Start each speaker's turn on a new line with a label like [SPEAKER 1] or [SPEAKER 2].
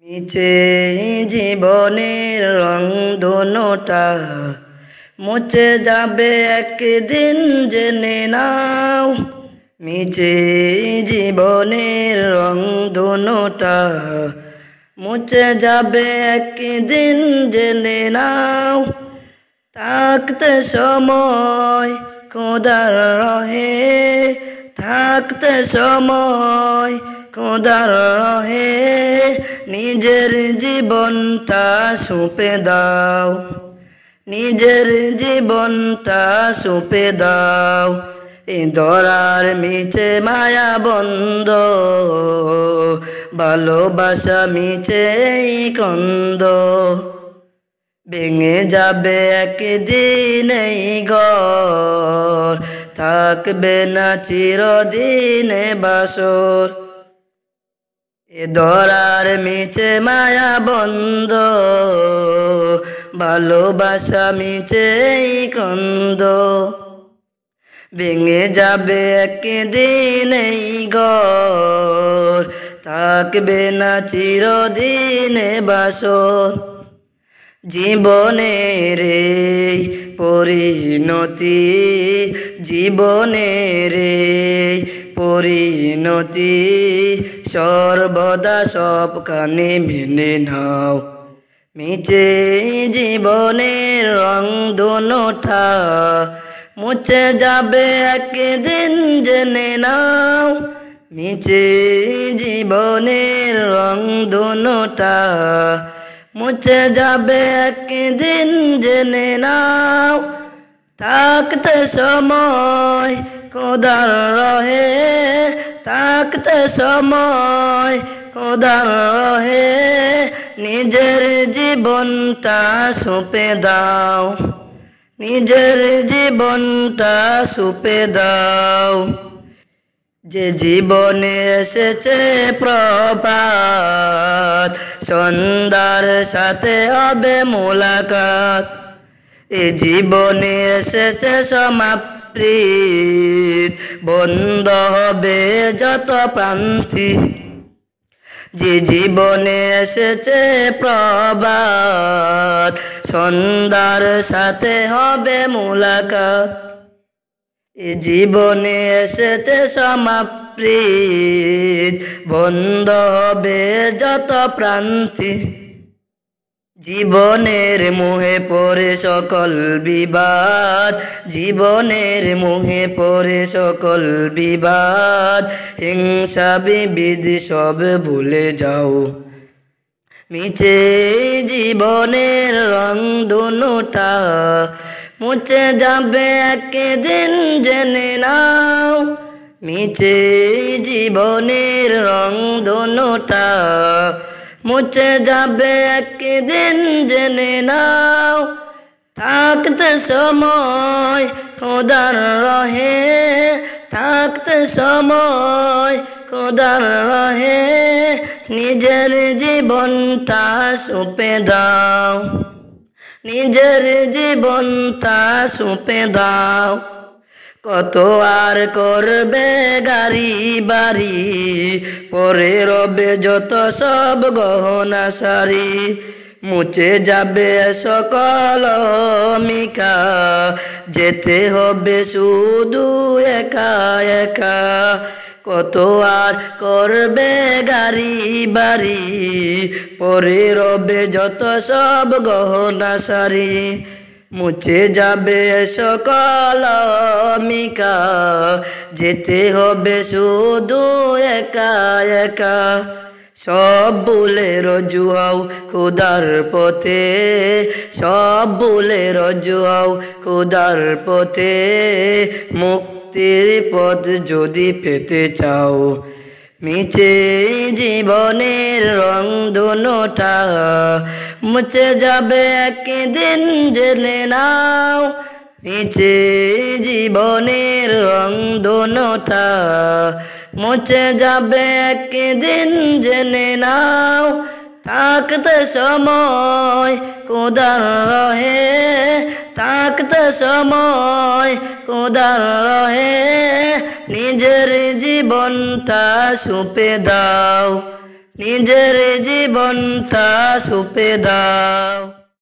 [SPEAKER 1] মিছে জীবনের রংধনুটা মুছে যাবে একদিন জেনে নাও। মিছে জীবনের রংধনুটা মুছে যাবে একদিন জেনে নাও। থাকতে সময় খোদার রহে, থাকতে সময় খোদার রহে, নিজের জীবনটা সঁপে দাও, নিজের জীবনটা সঁপে দাও। এই ধরার মিছে মায়া বন্ধ, ভালোবাসা মিছে কন্দ। ভেঙে যাবে একদিন এই ঘর, থাকবে না চিরদিনে বাসর। এ ধরার মিছে মায়া বন্ধ, ভালোবাসা মিছে কন্দ। ভেঙে যাবে একদিন এই ঘর, থাকবে না চিরদিনে বাসর। জীবনের এই পরিণতি, জীবনের এই পরিণতি, সর্বদা সবখানে মেনে নাও। মিছে জীবনের রংধনুটা মুছে যাবে একদিন জেনে নাও। মিছে জীবনের রংধনুটা মুছে যাবে একদিন জেনে নাও। থাকতে সময় খোদার রহে, থাকতে সময় খোদার রহে, নিজের জীবনটা সঁপে দাও, নিজের জীবনটা সঁপে দাও। যে জীবনে এসেছে প্রভাত, সন্ধ্যার সাথে হবে মোলাকাত। এ জীবনে এসেছে সমাপ্তি, বন্ধ হবে যত প্রান্তি। যে জীবনে এসেছে প্রভাত, সন্ধ্যার সাথে হবে মোলাকাত। এ জীবনে এসেছে সমাপ্তি, বন্ধ হবে যত প্রান্তি। জীবনের মোহে পড়ে সকল বিবাদ, জীবনের মোহে পড়ে সকল বিবাদ, হিংসা বিবিধ সব ভুলে যাও। মিছে জীবনের রংধনুটা মুছে যাবে একদিন জেনে নাও। মিছে জীবনের রংধনুটা মুছে যাবে একদিন জেনে নাও। থাকতে সময় খোদার রহে, থাকতে সময় খোদার রহে, নিজের জীবনটা সঁপে দাও, নিজের জীবনটা সঁপে দাও। কত আর করবে গাড়ি বাড়ি, পরে রবে যত সব গহনা সারি। মুছে যাবে সকল অমিকা, যেতে হবে শুধু একা একা। কত আর করবে গাড়ি বাড়ি, পরে রবে যত সব গহনা সারি। মুছে যাবে সকল অমিকা, যেতে হবে শুধু একা একা। সব ভুলে রজু হও খোদার পথে, সব ভুলে রজু হও খোদার পথে। মুক্তির পথ যদি পেতে চাও, মিছে জীবনের রংধনুটা মুছে যাবে একদিন জেনে নাও। মিছে জীবনের রংধনুটা মুছে যাবে একদিন জেনে নাও। থাকতে সময় খোদার রহে, থাকতে সময় খোদার রহে, নিজের জীবনটা সঁপে দাও, নিজের জীবনটা সুপে দাও।